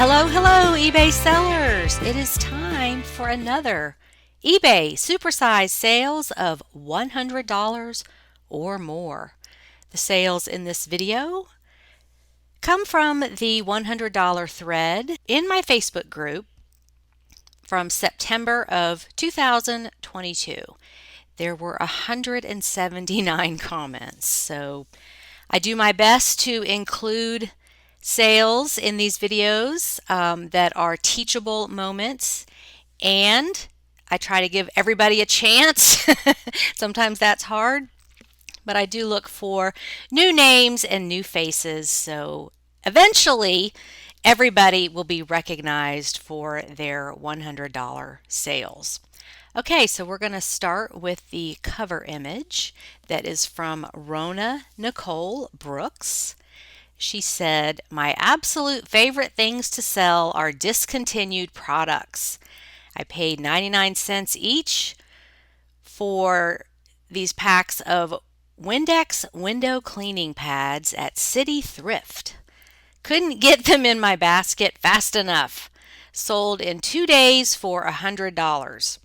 Hello, eBay sellers! It is time for another eBay SuperSize sales of $100 or more. The sales in this video come from the $100 thread in my Facebook group from September of 2022. There were 179 comments, so I do my best to include sales in these videos that are teachable moments, and I try to give everybody a chance. Sometimes that's hard, but I do look for new names and new faces, so eventually everybody will be recognized for their $100 sales. Okay, so we're going to start with the cover image that is from Rona Nicole Brooks. She said, "My absolute favorite things to sell are discontinued products. I paid 99 cents each for these packs of Windex window cleaning pads at City Thrift. Couldn't get them in my basket fast enough. Sold in 2 days for $100.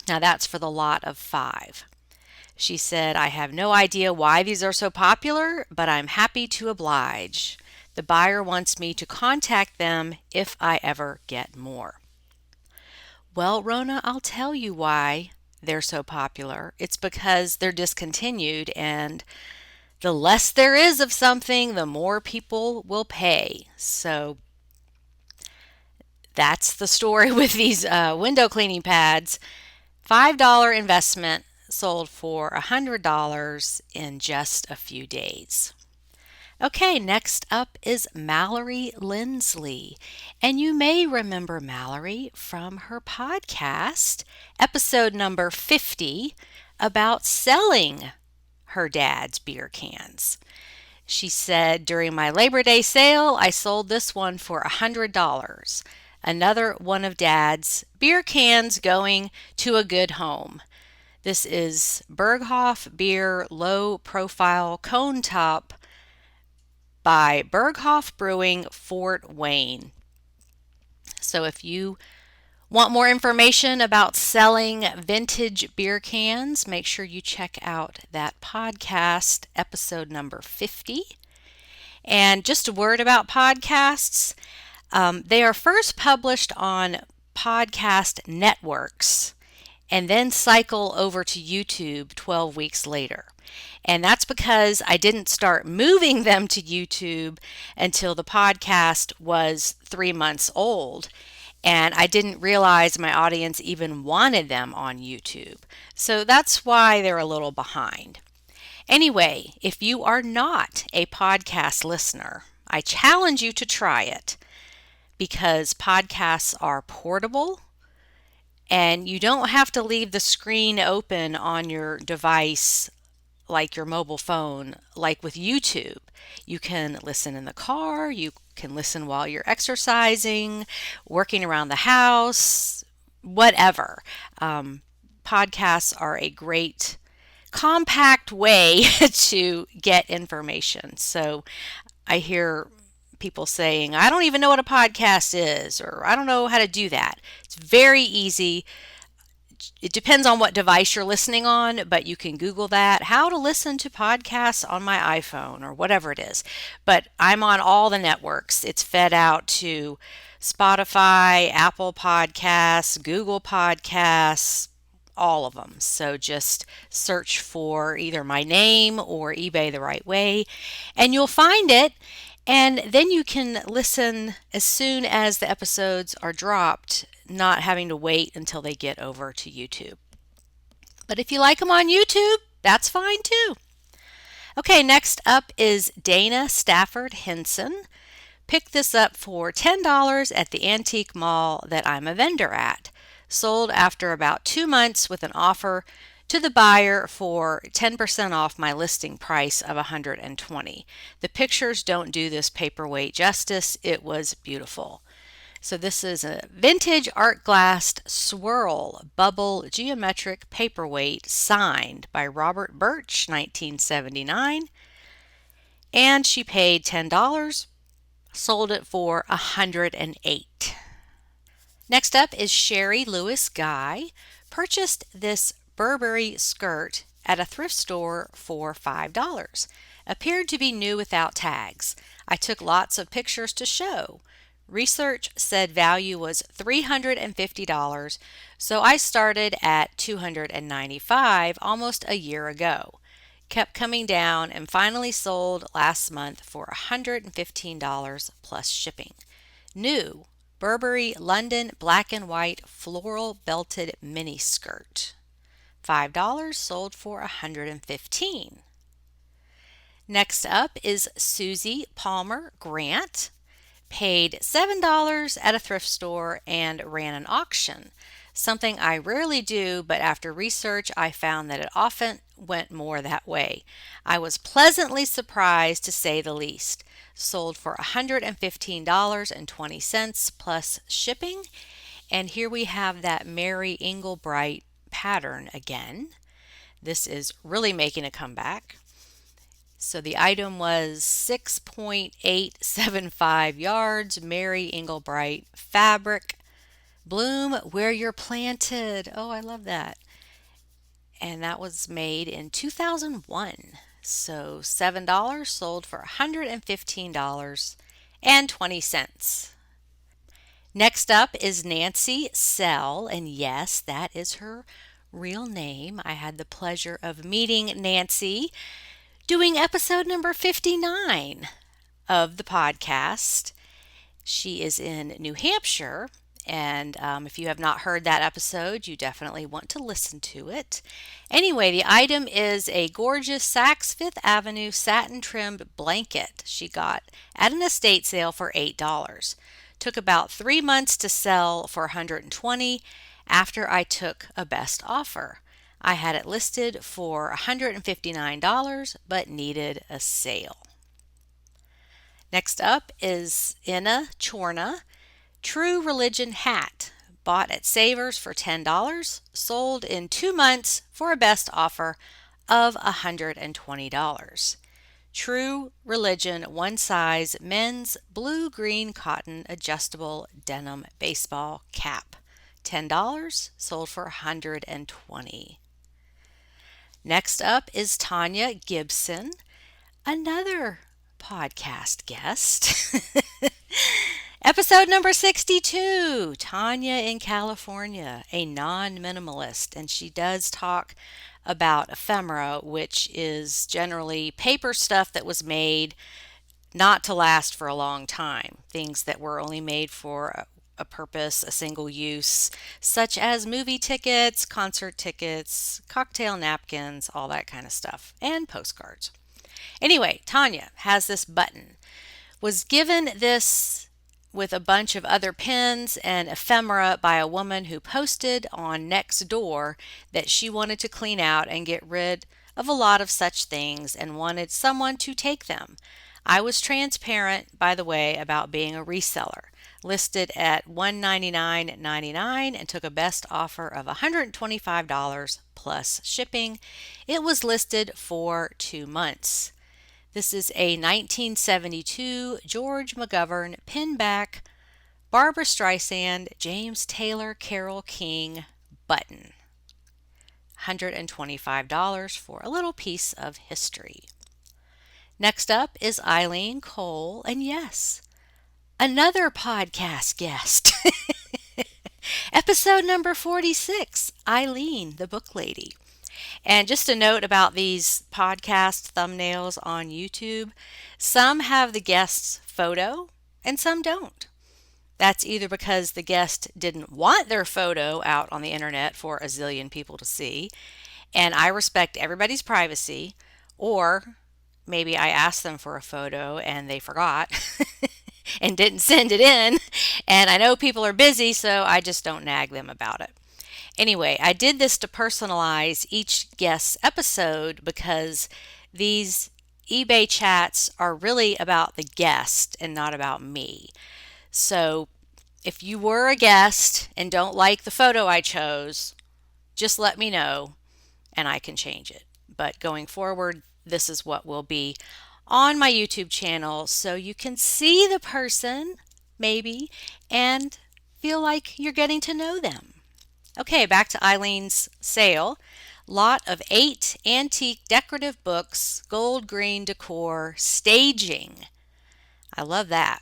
Now that's for the lot of 5. She said, "I have no idea why these are so popular, but I'm happy to oblige. The buyer wants me to contact them if I ever get more." Well, Rona, I'll tell you why they're so popular. It's because they're discontinued, and the less there is of something, the more people will pay. So that's the story with these window cleaning pads. $5 investment sold for $100 in just a few days. Okay, next up is Mallory Lindsley. And you may remember Mallory from her podcast, episode number 50, about selling her dad's beer cans. She said, "During my Labor Day sale, I sold this one for $100. Another one of Dad's beer cans going to a good home. This is Berghoff Beer Low Profile Cone Top by Berghoff Brewing, Fort Wayne." So if you want more information about selling vintage beer cans, make sure you check out that podcast, episode number 50. And just a word about podcasts. They are first published on podcast networks and then cycle over to YouTube 12 weeks later. And that's because I didn't start moving them to YouTube until the podcast was 3 months old. And I didn't realize my audience even wanted them on YouTube. So that's why they're a little behind. Anyway, if you are not a podcast listener, I challenge you to try it, because podcasts are portable and you don't have to leave the screen open on your device like your mobile phone, like with YouTube. You can listen in the car, you can listen while you're exercising, working around the house, whatever. Podcasts are a great compact way to get information. So I hear people saying, "I don't even know what a podcast is," or "I don't know how to do that." It's very easy. It depends on what device you're listening on, but you can Google that, how to listen to podcasts on my iPhone or whatever it is. But I'm on all the networks. It's fed out to Spotify, Apple Podcasts, Google Podcasts, all of them. So just search for either my name or eBay the Right Way, and you'll find it. And then you can listen as soon as the episodes are dropped, not having to wait until they get over to YouTube. But if you like them on YouTube, that's fine too. Okay, next up is Dana Stafford Henson. Picked this up for $10 at the antique mall that I'm a vendor at. Sold after about 2 months with an offer to the buyer for 10% off my listing price of $120. The pictures don't do this paperweight justice. It was beautiful. So this is a vintage art glassed swirl bubble geometric paperweight signed by Robert Birch, 1979. And she paid $10. Sold it for $108. Next up is Sherry Lewis Guy. Purchased this Burberry skirt at a thrift store for $5. Appeared to be new without tags. I took lots of pictures to show. Research said value was $350, so I started at $295 almost a year ago. Kept coming down and finally sold last month for $115 plus shipping. New Burberry London black and white floral belted mini skirt. $5 sold for $115. Next up is Susie Palmer Grant. Paid $7 at a thrift store and ran an auction. Something I rarely do, but after research I found that it often went more that way. I was pleasantly surprised to say the least. Sold for $115.20 plus shipping. And here we have that Mary Englebright pattern again. This is really making a comeback. So the item was 6.875 yards, Mary Englebright fabric. Bloom where you're planted. Oh, I love that. And that was made in 2001. So $7 sold for $115.20. Next up is Nancy Sell, and yes, that is her real name. I had the pleasure of meeting Nancy doing episode number 59 of the podcast. She is in New Hampshire, and if you have not heard that episode, you definitely want to listen to it. Anyway, the item is a gorgeous Saks Fifth Avenue satin trimmed blanket she got at an estate sale for $8. Took about 3 months to sell for $120 after I took a best offer. I had it listed for $159 but needed a sale. Next up is Inna Chorna. True Religion hat. Bought at Savers for $10. Sold in 2 months for a best offer of $120. True Religion one size men's blue-green cotton adjustable denim baseball cap. $10. Sold for $120. Next up is Tanya Gibson, another podcast guest. Episode number 62, Tanya in California, a non-minimalist, and she does talk about ephemera, which is generally paper stuff that was made not to last for a long time, things that were only made for a purpose, a single use, such as movie tickets, concert tickets, cocktail napkins, all that kind of stuff, and postcards. Anyway, Tanya has this button. Was given this with a bunch of other pins and ephemera by a woman who posted on Nextdoor that she wanted to clean out and get rid of a lot of such things and wanted someone to take them. I was transparent, by the way, about being a reseller. Listed at $199.99 and took a best offer of $125 plus shipping. It was listed for 2 months. This is a 1972 George McGovern pinback Barbra Streisand, James Taylor, Carole King button. $125 for a little piece of history. Next up is Eileen Cole, and yes, another podcast guest. Episode number 46, Eileen, the book lady. And just a note about these podcast thumbnails on YouTube, some have the guest's photo and some don't. That's either because the guest didn't want their photo out on the internet for a zillion people to see, and I respect everybody's privacy, or maybe I asked them for a photo and they forgot and didn't send it in, and I know people are busy, so I just don't nag them about it. Anyway, I did this to personalize each guest's episode because these eBay chats are really about the guest and not about me. So if you were a guest and don't like the photo I chose, just let me know and I can change it. But going forward, this is what will be on my YouTube channel so you can see the person, maybe, and feel like you're getting to know them. Okay, back to Eileen's sale. Lot of 8 antique decorative books, gold green decor, staging. I love that.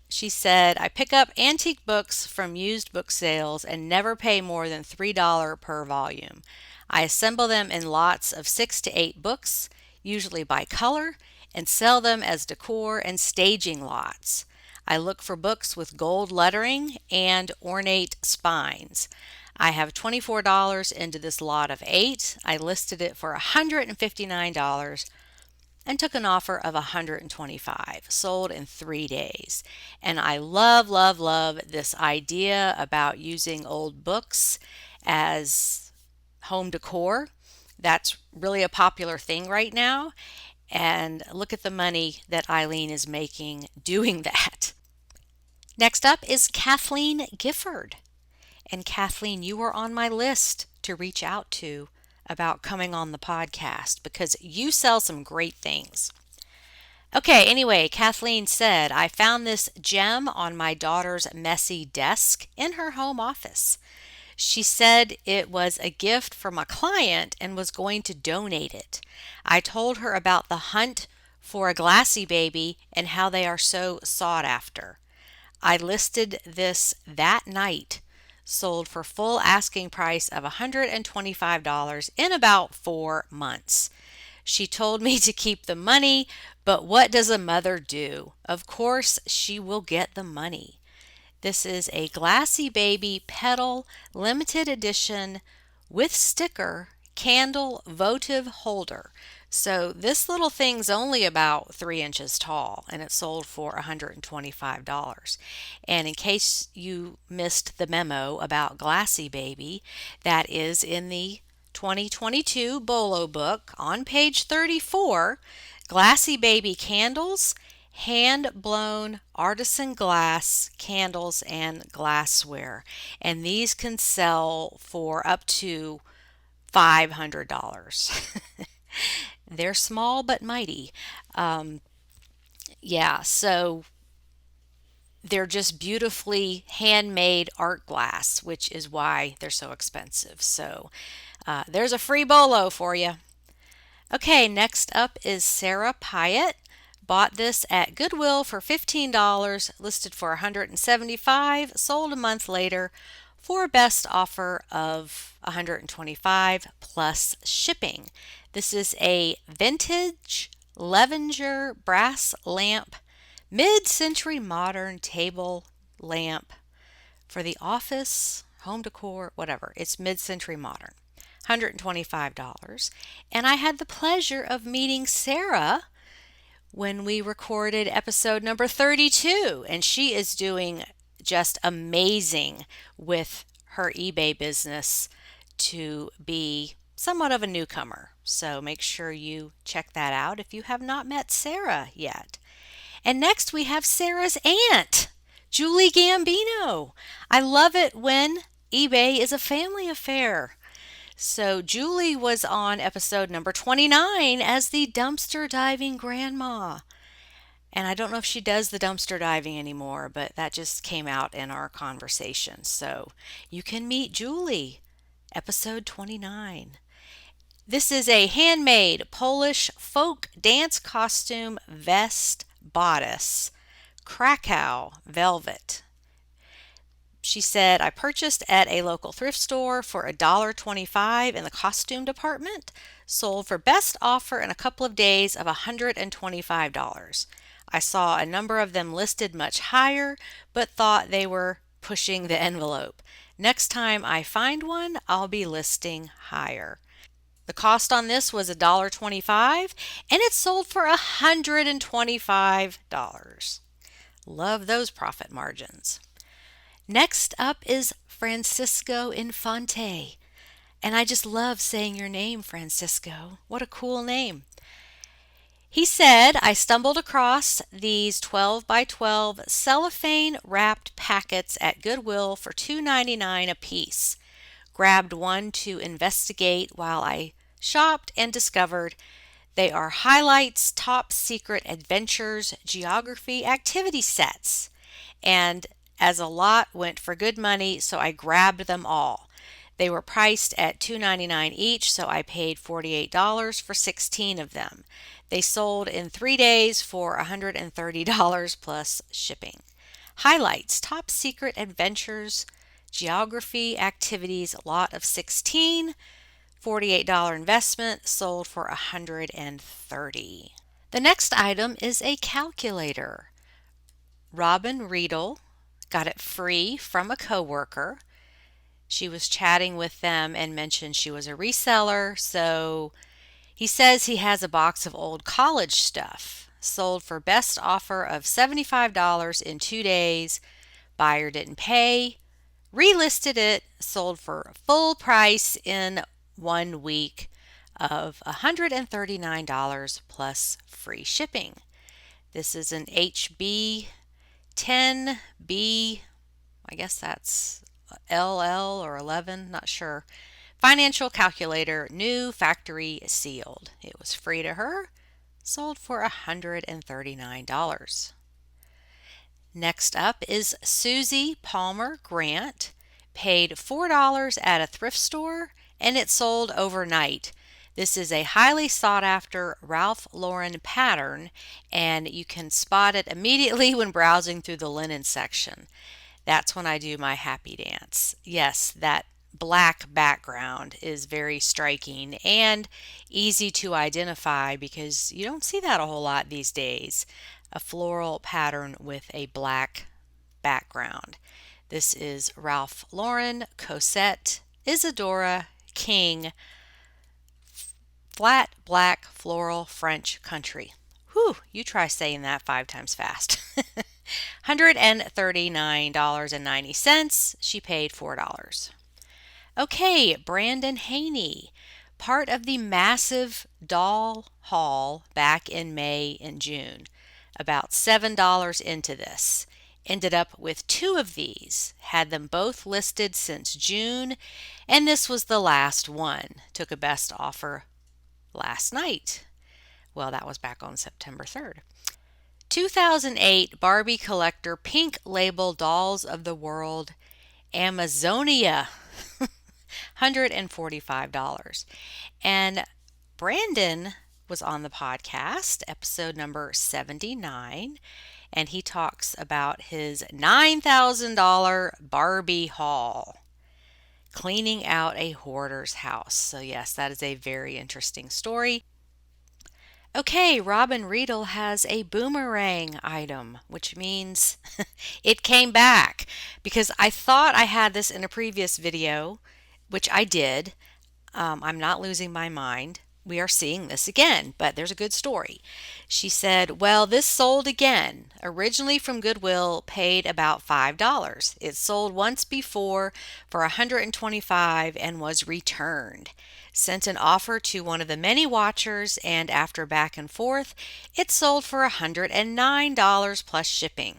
She said, I pick up antique books from used book sales and never pay more than $3 per volume. I assemble them in lots of 6 to 8 books, usually by color, and sell them as decor and staging lots. I look for books with gold lettering and ornate spines. I have $24 into this lot of 8. I listed it for $159 and took an offer of $125, sold in 3 days. And I love, love, love this idea about using old books as home decor. That's really a popular thing right now. And look at the money that Eileen is making doing that. Next up is Kathleen Gifford. And Kathleen, you were on my list to reach out to about coming on the podcast because you sell some great things. Okay, anyway, Kathleen said, I found this gem on my daughter's messy desk in her home office. She said it was a gift from a client and was going to donate it. I told her about the hunt for a glassy baby and how they are so sought after. I listed this that night, sold for full asking price of $125 in about 4 months. She told me to keep the money, but what does a mother do? Of course, she will get the money. This is a Glassy Baby Petal limited edition with sticker candle votive holder. So this little thing's only about 3 inches tall and it sold for $125. And in case you missed the memo about Glassy Baby, that is in the 2022 BOLO book on page 34, Glassy Baby candles, hand-blown artisan glass candles and glassware. And these can sell for up to $500. They're small but mighty. So they're just beautifully handmade art glass, which is why they're so expensive. So there's a free BOLO for you. Okay, next up is Sarah Pyatt. Bought this at Goodwill for $15, listed for $175, sold a month later for a best offer of $125 plus shipping. This is a vintage Levenger brass lamp, mid-century modern table lamp for the office, home decor, whatever. It's mid-century modern. $125. And I had the pleasure of meeting Sarah when we recorded episode number 32, and she is doing just amazing with her eBay business to be somewhat of a newcomer. So make sure you check that out if you have not met Sarah yet. And next we have Sarah's aunt, Julie Gambino. I love it when eBay is a family affair. So Julie was on episode number 29 as the dumpster diving grandma. And I don't know if she does the dumpster diving anymore, but that just came out in our conversation. So you can meet Julie, episode 29. This is a handmade Polish folk dance costume vest bodice, Krakow velvet. She said, I purchased at a local thrift store for $1.25 in the costume department, sold for best offer in a couple of days of $125. I saw a number of them listed much higher, but thought they were pushing the envelope. Next time I find one, I'll be listing higher. The cost on this was $1.25, and it sold for $125. Love those profit margins. Next up is Francisco Infante. And I just love saying your name, Francisco. What a cool name. He said, I stumbled across these 12 by 12 cellophane wrapped packets at Goodwill for $2.99 a piece. Grabbed one to investigate while I shopped and discovered They are highlights, top secret adventures, geography, activity sets. And as a lot went for good money, so I grabbed them all. They were priced at $2.99 each, so I paid $48 for 16 of them. They sold in 3 days for $130 plus shipping. Highlights, top secret adventures, geography, activities, a lot of 16, $48 investment, sold for $130. The next item is a calculator. Robin Riedel got it free from a coworker. She was chatting with them and mentioned she was a reseller, so he says he has a box of old college stuff. Sold for best offer of $75 in 2 days. Buyer didn't pay. Relisted it, sold for full price in 1 week of $139 plus free shipping. This is an HB 10B, I guess that's LL or 11, not sure. Financial calculator, new factory sealed. It was free to her, sold for $139. Next up is Susie Palmer Grant, paid $4 at a thrift store, and it sold overnight. This is a highly sought after Ralph Lauren pattern, and you can spot it immediately when browsing through the linen section. That's when I do my happy dance. Yes, that black background is very striking and easy to identify because you don't see that a whole lot these days. A floral pattern with a black background. This is Ralph Lauren Cosette Isadora King flat black floral French country. Whew, you try saying that 5 times fast. $139.90. She paid $4. Okay, Brandon Haney, part of the massive doll haul back in May and June. About $7 into this. Ended up with 2 of these. Had them both listed since June, and this was the last one. Took a best offer last night. Well, that was back on September 3rd. 2008 Barbie Collector Pink Label Dolls of the World Amazonia. $145. And Brandon was on the podcast, episode number 79, and he talks about his $9,000 Barbie haul, cleaning out a hoarder's house. So yes, that is a very interesting story. Okay, Robin Riedel has a boomerang item, which means it came back because I thought I had this in a previous video, which I did. I'm not losing my mind. We are seeing this again, but there's a good story. She said, well, this sold again. Originally from Goodwill, paid about $5. It sold once before for $125 and was returned. Sent an offer to one of the many watchers, and after back and forth, it sold for $109 plus shipping.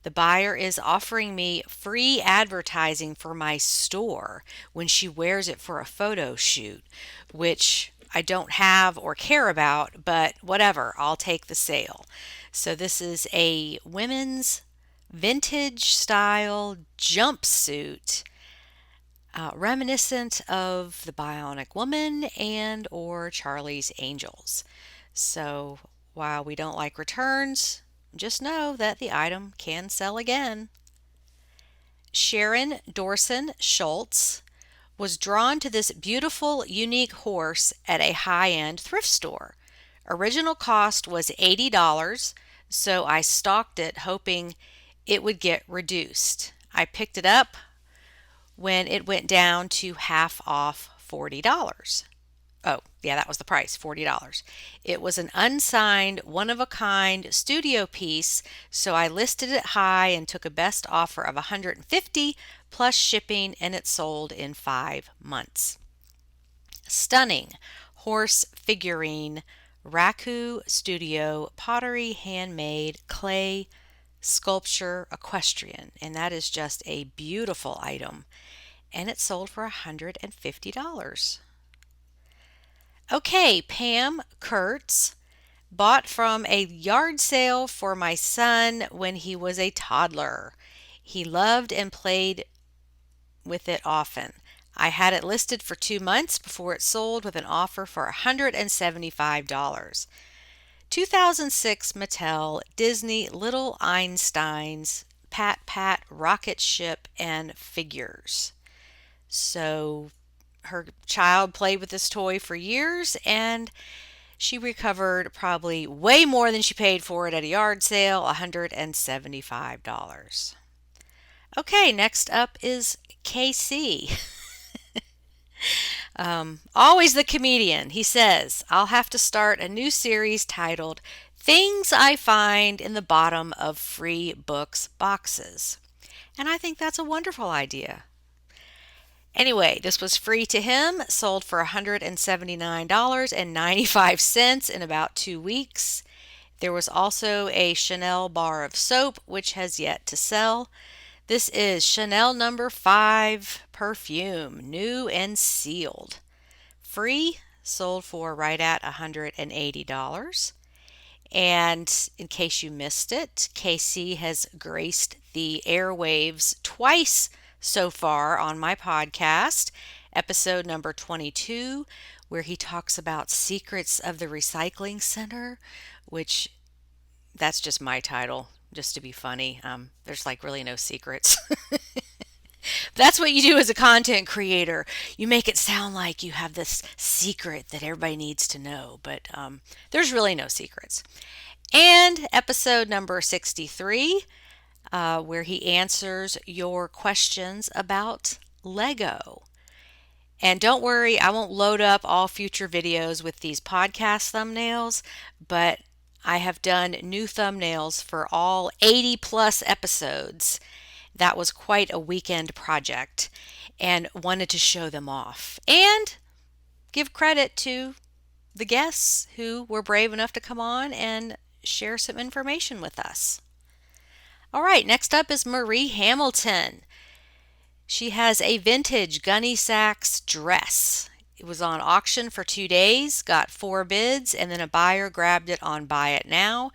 The buyer is offering me free advertising for my store when she wears it for a photo shoot, which I don't have or care about, but whatever, I'll take the sale. So this is a women's vintage style jumpsuit, reminiscent of the Bionic Woman and or Charlie's Angels. So while we don't like returns, just know that the item can sell again. Sharon Dorson Schultz was drawn to this beautiful, unique horse at a high-end thrift store. Original cost was $80, so I stalked it hoping it would get reduced. I picked it up when it went down to half off $40. Oh, yeah, that was the price, $40. It was an unsigned, one-of-a-kind studio piece, so I listed it high and took a best offer of $150 plus shipping, and it sold in 5 months. Stunning horse figurine, Raku Studio, pottery, handmade, clay, sculpture, equestrian, and that is just a beautiful item, and it sold for $150. Okay, Pam Kurtz bought from a yard sale for my son when he was a toddler. He loved and played with it often. I had it listed for 2 months before it sold with an offer for $175. 2006 Mattel Disney Little Einsteins Pat Pat rocket ship and figures. So her child played with this toy for years and she recovered probably way more than she paid for it at a yard sale, $175. Okay, next up is KC. Always the comedian. He says, I'll have to start a new series titled Things I Find in the Bottom of Free Books Boxes. And I think that's a wonderful idea. Anyway, this was free to him, sold for $179.95 in about 2 weeks. There was also a Chanel bar of soap, which has yet to sell. This is Chanel number 5 perfume, new and sealed. Free, sold for right at $180. And in case you missed it, KC has graced the airwaves twice so far on my podcast, episode number 22, where he talks about secrets of the recycling center, which that's just my title, just to be funny. There's like really no secrets. That's what you do as a content creator. You make it sound like you have this secret that everybody needs to know, but there's really no secrets. And episode number 63, where he answers your questions about Lego. And don't worry, I won't load up all future videos with these podcast thumbnails, but I have done new thumbnails for all 80 plus episodes. That was quite a weekend project and wanted to show them off and give credit to the guests who were brave enough to come on and share some information with us. All right, next up is Marie Hamilton. She has a vintage Gunny Sacks dress. It was on auction for 2 days, got 4 bids, and then a buyer grabbed it on Buy It Now.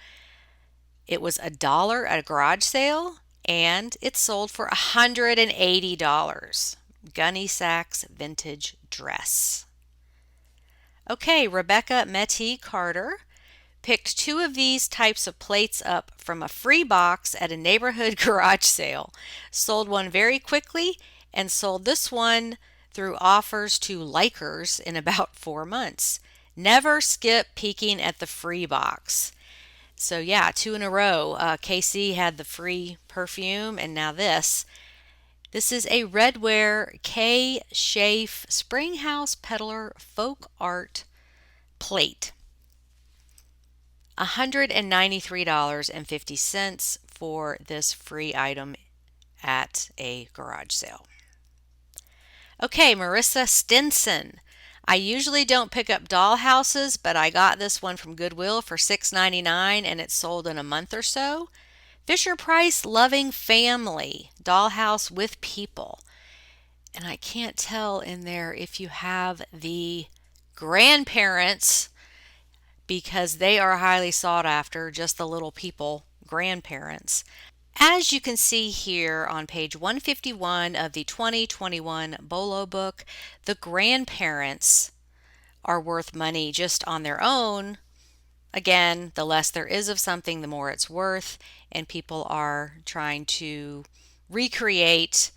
It was $1 at a garage sale, and it sold for $180. Gunny Sacks vintage dress. Okay, Rebecca Metty Carter picked 2 of these types of plates up from a free box at a neighborhood garage sale. Sold one very quickly and sold this one through offers to likers in about 4 months. Never skip peeking at the free box. So yeah, 2 in a row. KC had the free perfume and now this. This is a Redware K. Schaaf Springhouse Peddler Folk Art plate. $193.50 for this free item at a garage sale. Okay, Marissa Stinson. I usually don't pick up dollhouses, but I got this one from Goodwill for $6.99 and it sold in a month or so. Fisher Price Loving Family dollhouse with people. And I can't tell in there if you have the grandparents because they are highly sought after, just the little people grandparents. As you can see here on page 151 of the 2021 BOLO book, the grandparents are worth money just on their own. Again, the less there is of something, the more it's worth, and people are trying to recreate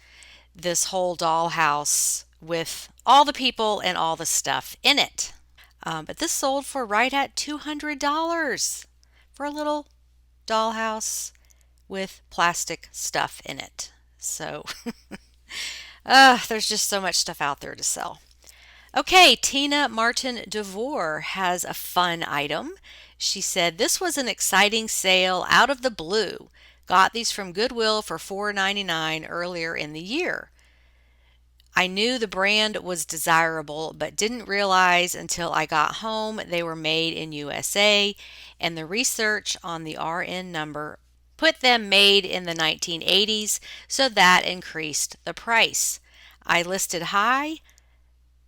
this whole dollhouse with all the people and all the stuff in it. But this sold for right at $200 for a little dollhouse with plastic stuff in it. So there's just so much stuff out there to sell. Okay, Tina Martin DeVore has a fun item. She said, this was an exciting sale out of the blue. Got these from Goodwill for $4.99 earlier in the year. I knew the brand was desirable, but didn't realize until I got home they were made in USA, and the research on the RN number put them made in the 1980s, so that increased the price. I listed high,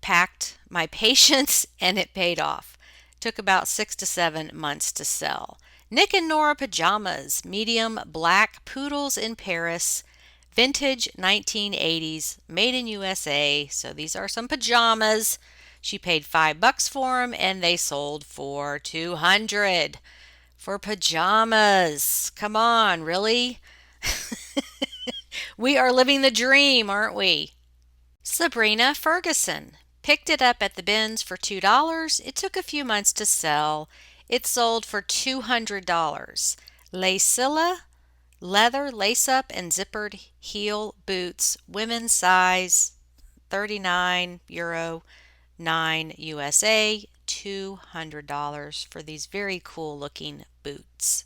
packed my patience and it paid off. Took about 6 to 7 months to sell. Nick and Nora pajamas, medium black poodles in Paris, vintage 1980s, made in USA. So these are some pajamas. She paid $5 for them and they sold for 200 for pajamas. Come on, really? We are living the dream, aren't we? Sabrina Ferguson picked it up at the bins for $2. It took a few months to sell. It sold for $200. Lacilla leather lace-up and zippered heel boots, women's size, 39 euro, 9 USA, $200 for these very cool looking boots.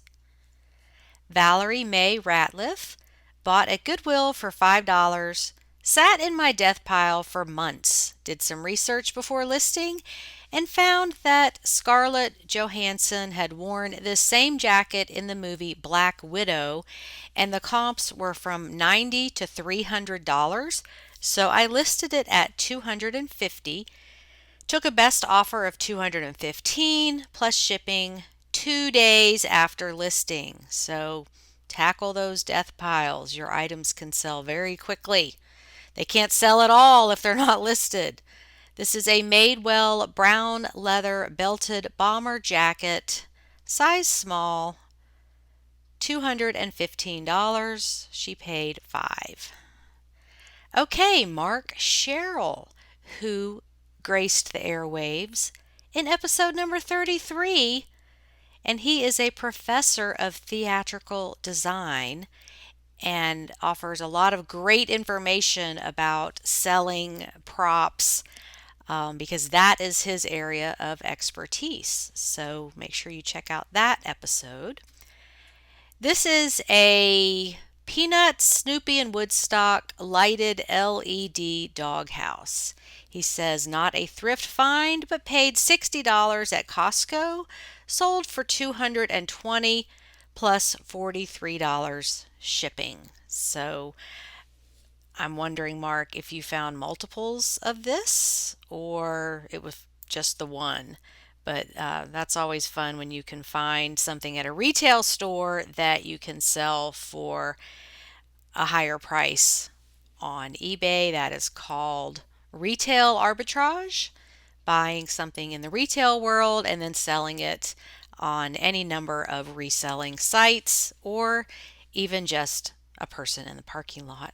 Valerie Mae Ratliff bought at Goodwill for $5. Sat in my death pile for months, did some research before listing, and found that Scarlett Johansson had worn this same jacket in the movie Black Widow, and the comps were from $90 to $300, so I listed it at $250, took a best offer of $215 plus shipping 2 days after listing. So tackle those death piles. Your items can sell very quickly. They can't sell at all if they're not listed. This is a Madewell brown leather belted bomber jacket, size small, $215. She paid $5. Okay, Mark Sherrill, who graced the airwaves in episode number 33, and he is a professor of theatrical design and offers a lot of great information about selling props because that is his area of expertise. So make sure you check out that episode. This is a Peanuts, Snoopy, and Woodstock lighted LED doghouse. He says not a thrift find, but paid $60 at Costco, sold for $220 plus $43 shipping. So I'm wondering, Mark, if you found multiples of this or it was just the one. But that's always fun when you can find something at a retail store that you can sell for a higher price on eBay. That is called retail arbitrage, buying something in the retail world and then selling it on any number of reselling sites or even just a person in the parking lot.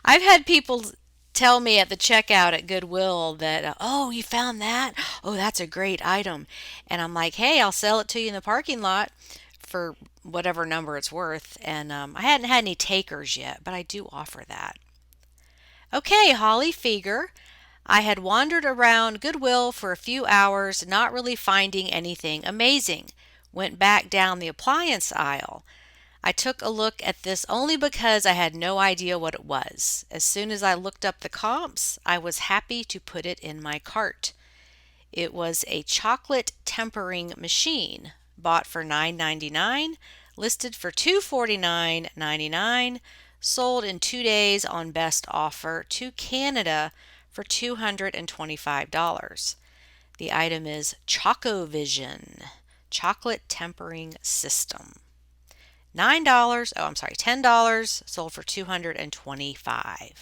I've had people tell me at the checkout at Goodwill that, oh, you found that? Oh, that's a great item. And I'm like, hey, I'll sell it to you in the parking lot for whatever number it's worth. And I hadn't had any takers yet, but I do offer that. Okay, Holly Feger. I had wandered around Goodwill for a few hours, not really finding anything amazing. Went back down the appliance aisle. I took a look at this only because I had no idea what it was. As soon as I looked up the comps, I was happy to put it in my cart. It was a chocolate tempering machine, bought for $9.99, listed for $249.99, sold in 2 days on best offer to Canada for $225. The item is ChocoVision, chocolate tempering system. $10, sold for $225.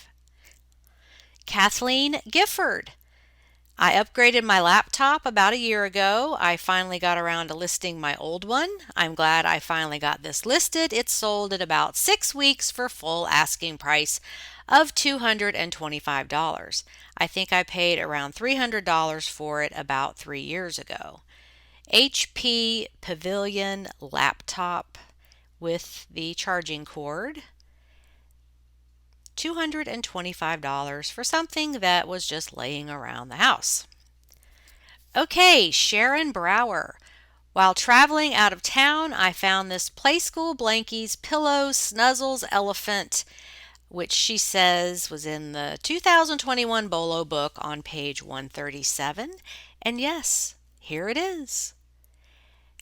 Kathleen Gifford. I upgraded my laptop about a year ago. I finally got around to listing my old one. I'm glad I finally got this listed. It sold at about 6 weeks for full asking price of $225. I think I paid around $300 for it about 3 years ago. HP Pavilion laptop with the charging cord, $225 for something that was just laying around the house. Okay, Sharon Brower. While traveling out of town, I found this Playskool Blankies Pillows Snuzzles Elephant, which she says was in the 2021 BOLO book on page 137. And yes, here it is.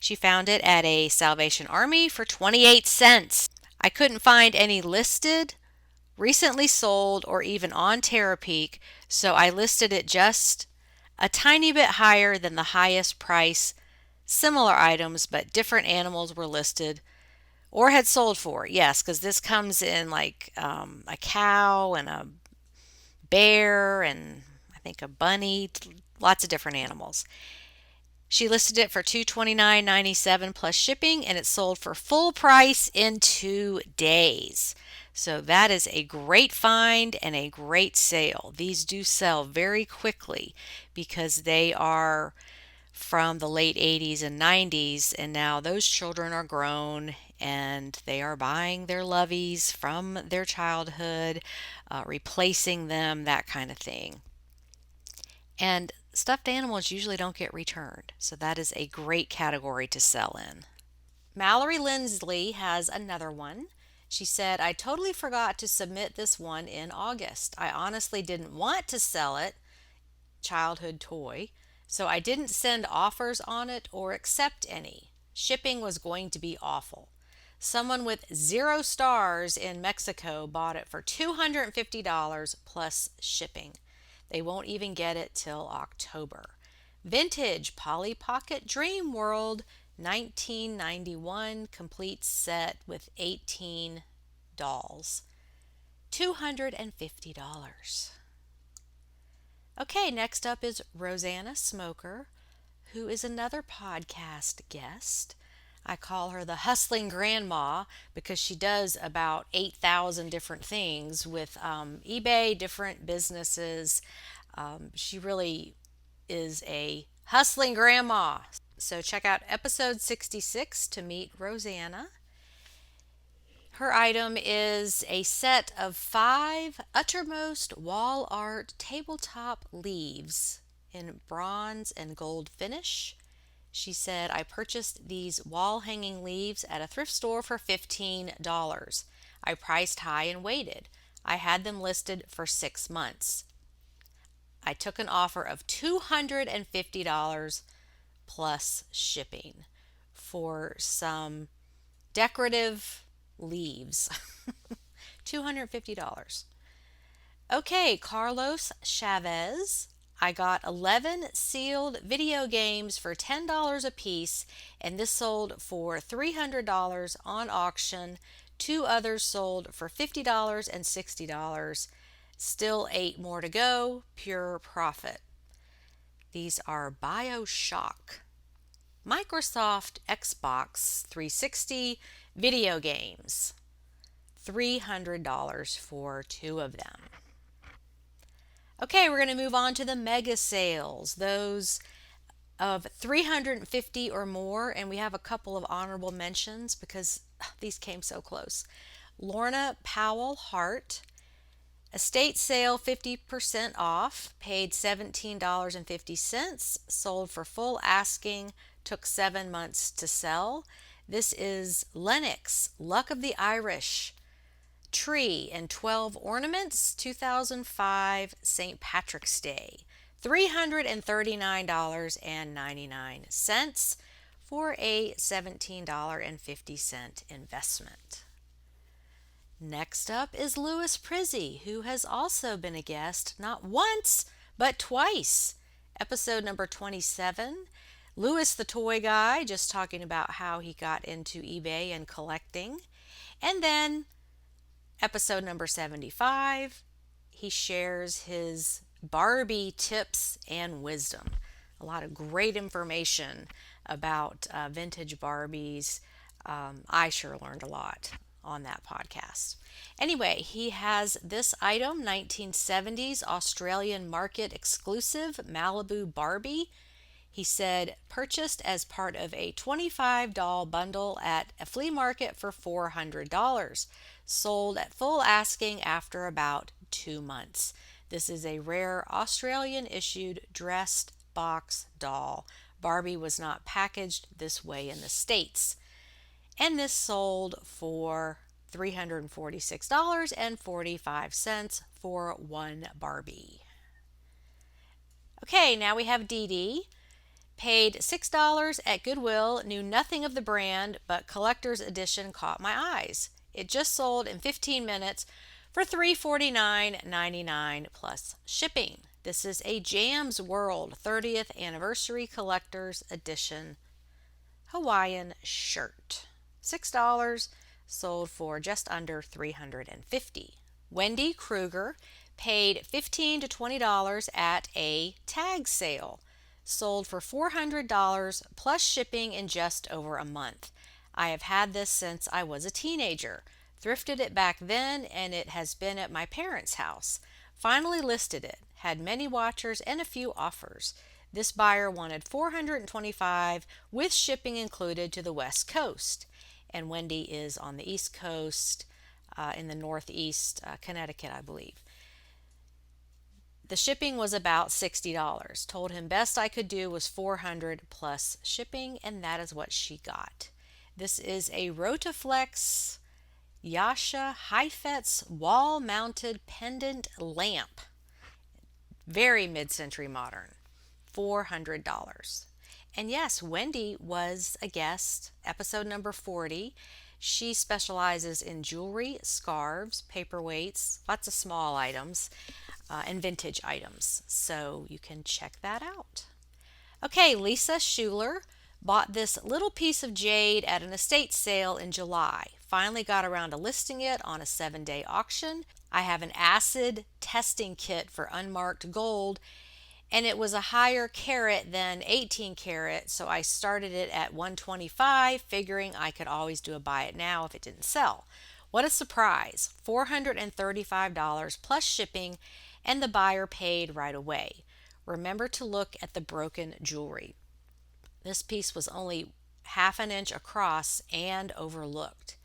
She found it at a Salvation Army for 28 cents. I couldn't find any listed Recently sold or even on Terapeak, so I listed it just a tiny bit higher than the highest price. Similar items, but different animals were listed or had sold for. Yes, because this comes in like a cow and a bear and I think a bunny, lots of different animals. She listed it for $229.97 plus shipping, and it sold for full price in 2 days. So that is a great find and a great sale. These do sell very quickly because they are from the late 80s and 90s, and now those children are grown and they are buying their loveys from their childhood, replacing them, that kind of thing. And stuffed animals usually don't get returned, so that is a great category to sell in. Mallory Lindsley has another one. She said, I totally forgot to submit this one in August. I honestly didn't want to sell it, childhood toy, so I didn't send offers on it or accept any. Shipping was going to be awful. Someone with 0 stars in Mexico bought it for $250 plus shipping. They won't even get it till October. Vintage Polly Pocket Dream World 1991 complete set with 18 dolls. $250. Okay, next up is Rosanna Smoker, who is another podcast guest. I call her the hustling grandma because she does about 8,000 different things with eBay, different businesses. She really is a hustling grandma. So check out episode 66 to meet Rosanna. Her item is a set of 5 Uttermost wall art tabletop leaves in bronze and gold finish. She said, I purchased these wall hanging leaves at a thrift store for $15. I priced high and waited. I had them listed for 6 months. I took an offer of $250 plus shipping for some decorative leaves. $250. Okay, Carlos Chavez. I got 11 sealed video games for $10 a piece, and this sold for $300 on auction. 2 others sold for $50 and $60. Still 8 more to go. Pure profit. These are BioShock, Microsoft Xbox 360 video games. $300 for 2 of them. Okay, we're going to move on to the mega sales, those of 350 or more, and we have a couple of honorable mentions because these came so close. Lorna Powell Hart, estate sale 50% off, paid $17.50, sold for full asking, took 7 months to sell. This is Lennox, Luck of the Irish, tree and 12 ornaments, 2005 St. Patrick's Day, $339.99 for a $17.50 investment. Next up is Louis Prizzy, who has also been a guest not once but twice. Episode number 27. Louis the toy guy, just talking about how he got into eBay and collecting. And then episode number 75, he shares his Barbie tips and wisdom. A lot of great information about vintage Barbies. I sure learned a lot on that podcast. Anyway, he has this item, 1970s Australian market exclusive Malibu Barbie. He said, purchased as part of a 25 doll bundle at a flea market for $400. Sold at full asking after about 2 months. This is a rare Australian issued dressed box doll. Barbie was not packaged this way in the States. And this sold for $346.45 for 1 Barbie. Okay, now we have Dee Dee. Paid $6 at Goodwill, knew nothing of the brand, but collector's edition caught my eyes. It just sold in 15 minutes for $349.99 plus shipping. This is a Jams World 30th Anniversary Collector's Edition Hawaiian shirt. $6, sold for just under $350. Wendy Kruger paid $15 to $20 at a tag sale. Sold for $400 plus shipping in just over a month. I have had this since I was a teenager. Thrifted it back then and it has been at my parents' house. Finally listed it. Had many watchers and a few offers. This buyer wanted $425 with shipping included to the West Coast. And Wendy is on the East Coast, in the Northeast, Connecticut, I believe. The shipping was about $60. Told him best I could do was $400 plus shipping, and that is what she got. This is a Rotaflex Yasha Heifetz wall-mounted pendant lamp. Very mid-century modern. $400. And yes, Wendy was a guest, episode number 40. She specializes in jewelry, scarves, paperweights, lots of small items, and vintage items. So you can check that out. Okay, Lisa Schuler bought this little piece of jade at an estate sale in July. Finally got around to listing it on a 7-day auction. I have an acid testing kit for unmarked gold, and it was a higher carat than 18 karat, so I started it at 125, figuring I could always do a buy it now if it didn't sell. What a surprise! $435 plus shipping, and the buyer paid right away. Remember to look at the broken jewelry. This piece was only half an inch across and overlooked.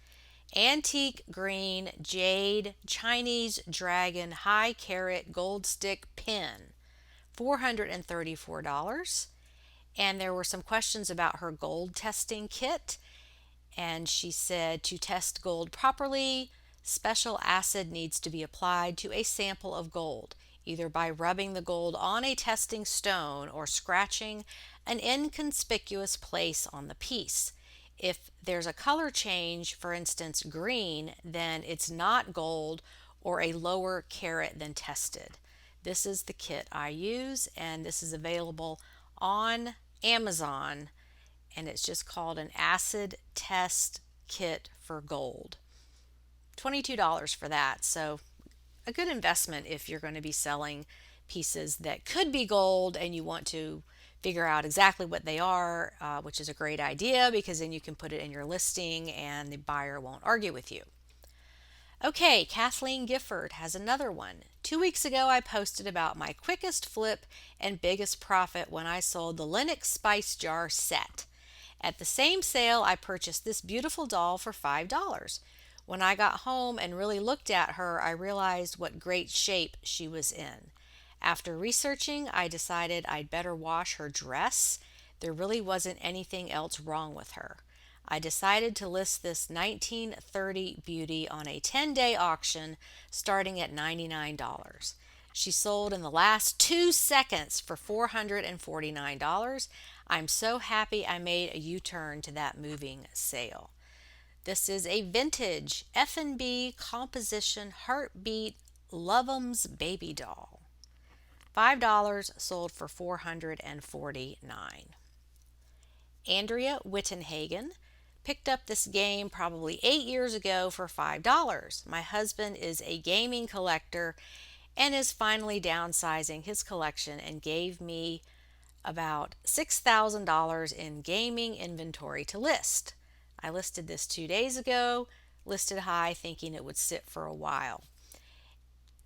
Antique green jade Chinese dragon high carat gold stick pin. $434. And there were some questions about her gold testing kit. And she said to test gold properly, special acid needs to be applied to a sample of gold, either by rubbing the gold on a testing stone or scratching an inconspicuous place on the piece. If there's a color change, for instance green, then it's not gold or a lower carat than tested. This is the kit I use, and this is available on Amazon, and it's just called an acid test kit for gold. $22 for that, so a good investment if you're going to be selling pieces that could be gold and you want to figure out exactly what they are, which is a great idea because then you can put it in your listing and the buyer won't argue with you. Okay, Kathleen Gifford has another one. 2 weeks ago, I posted about my quickest flip and biggest profit when I sold the Lennox Spice Jar set. At the same sale, I purchased this beautiful doll for $5. When I got home and really looked at her, I realized what great shape she was in. After researching, I decided I'd better wash her dress. There really wasn't anything else wrong with her. I decided to list this 1930 beauty on a 10-day auction starting at $99. She sold in the last 2 seconds for $449. I'm so happy I made a U-turn to that moving sale. This is a vintage F&B composition heartbeat Love'ems baby doll. $5, sold for $449. Andrea Wittenhagen picked up this game probably 8 years ago for $5. My husband is a gaming collector and is finally downsizing his collection and gave me about $6,000 in gaming inventory to list. I listed this 2 days ago, listed high thinking it would sit for a while.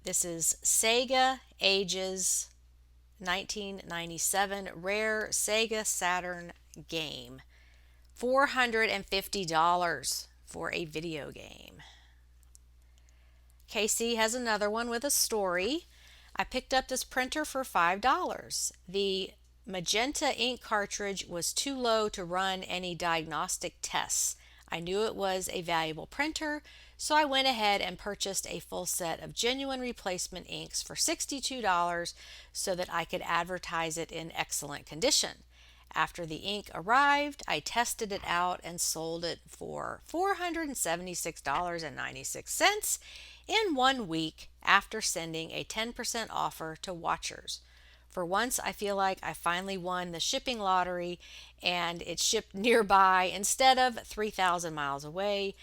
This is Sega Ages 1997 rare Sega Saturn game. $450 for a video game. Casey has another one with a story. I picked up this printer for $5. The magenta ink cartridge was too low to run any diagnostic tests. I knew it was a valuable printer, so I went ahead and purchased a full set of genuine replacement inks for $62 so that I could advertise it in excellent condition. After the ink arrived, I tested it out and sold it for $476.96 in 1 week after sending a 10% offer to watchers. For once, I feel like I finally won the shipping lottery and it shipped nearby instead of 3,000 miles away,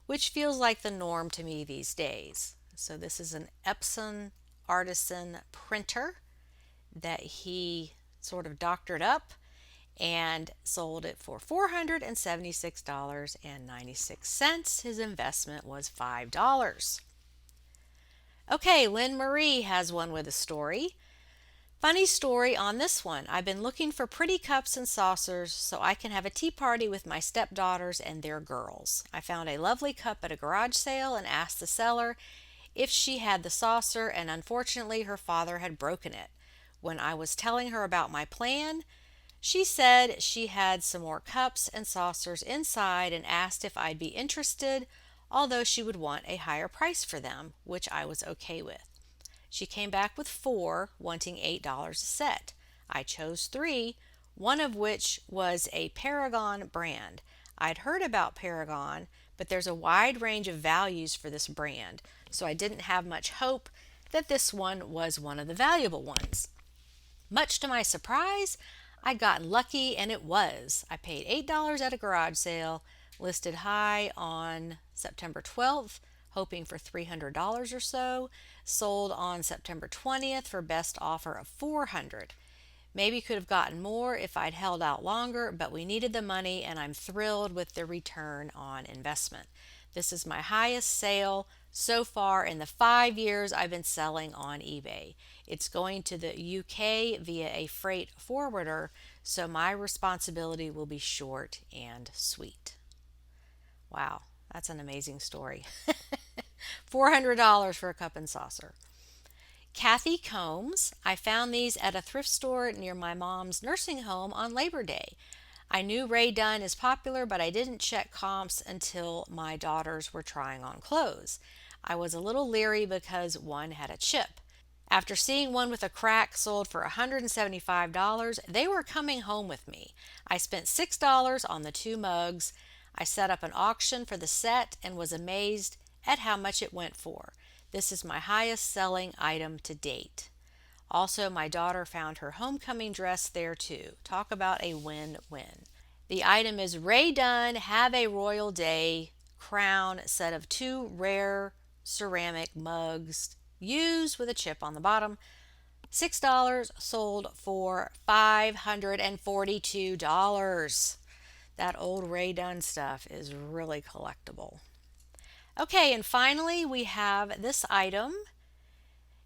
which feels like the norm to me these days. So, this is an Epson Artisan printer that he sort of doctored up and sold it for $476.96. His investment was $5. Okay, Lynn Marie has one with a story. Funny story on this one. I've been looking for pretty cups and saucers so I can have a tea party with my stepdaughters and their girls. I found a lovely cup at a garage sale and asked the seller if she had the saucer, and unfortunately her father had broken it. When I was telling her about my plan, she said she had some more cups and saucers inside and asked if I'd be interested, although she would want a higher price for them, which I was okay with. She came back with 4, wanting $8 a set. I chose 3, one of which was a Paragon brand. I'd heard about Paragon, but there's a wide range of values for this brand, so I didn't have much hope that this one was one of the valuable ones. Much to my surprise, I'd gotten lucky and it was. I paid $8 at a garage sale, listed high on September 12th, hoping for $300 or so, sold on September 20th for best offer of $400. Maybe could have gotten more if I'd held out longer, but we needed the money and I'm thrilled with the return on investment. This is my highest sale so far in the 5 years I've been selling on eBay. It's going to the UK via a freight forwarder, so my responsibility will be short and sweet. Wow, that's an amazing story. $400 for a cup and saucer. Kathy Combs, I found these at a thrift store near my mom's nursing home on Labor Day. I knew Ray Dunn is popular, but I didn't check comps until my daughters were trying on clothes. I was a little leery because one had a chip. After seeing one with a crack sold for $175, they were coming home with me. I spent $6 on the 2 mugs. I set up an auction for the set and was amazed at how much it went for. This is my highest selling item to date. Also, my daughter found her homecoming dress there too. Talk about a win-win. The item is Ray Dunn Have a Royal Day crown set of 2 rare ceramic mugs used with a chip on the bottom. $6, sold for $542. That old Ray Dunn stuff is really collectible. Okay, and finally we have this item,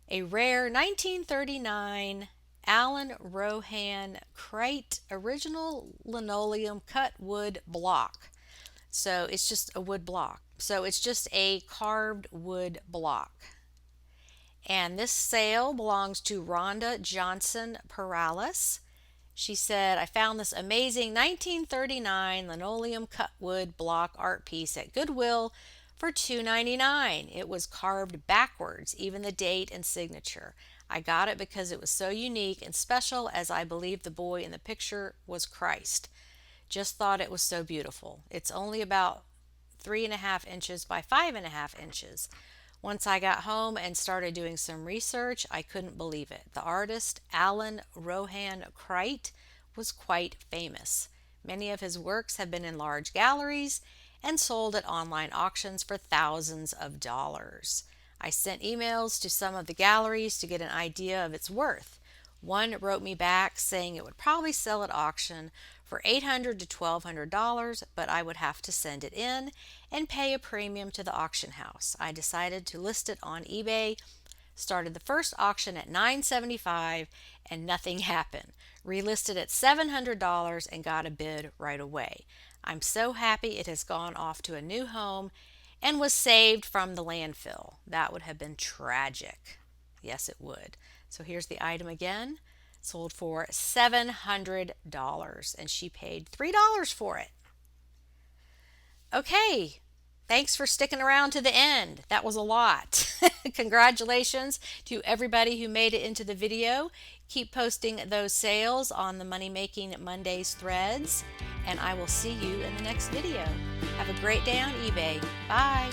a rare 1939 Allen Rohan Crate original linoleum cut wood block. So it's just a wood block. So it's just a carved wood block. And this sale belongs to Rhonda Johnson Perales. She said, I found this amazing 1939 linoleum cut wood block art piece at Goodwill for $2.99. It was carved backwards, even the date and signature. I got it because it was so unique and special, as I believe the boy in the picture was Christ. Just thought it was so beautiful. It's only about 3.5 inches by 5.5 inches. Once I got home and started doing some research, I couldn't believe it. The artist, Allen Rohan Crate, was quite famous. Many of his works have been in large galleries and sold at online auctions for thousands of dollars. I sent emails to some of the galleries to get an idea of its worth. One wrote me back saying it would probably sell at auction for $800 to $1,200, but I would have to send it in and pay a premium to the auction house. I decided to list it on eBay, started the first auction at $975 and nothing happened. Relisted at $700 and got a bid right away. I'm so happy it has gone off to a new home and was saved from the landfill. That would have been tragic. Yes, it would. So here's the item again. Sold for $700 and she paid $3 for it. Okay, thanks for sticking around to the end. That was a lot. Congratulations to everybody who made it into the video. Keep posting those sales on the Money Making Mondays threads, and I will see you in the next video. Have a great day on eBay. Bye.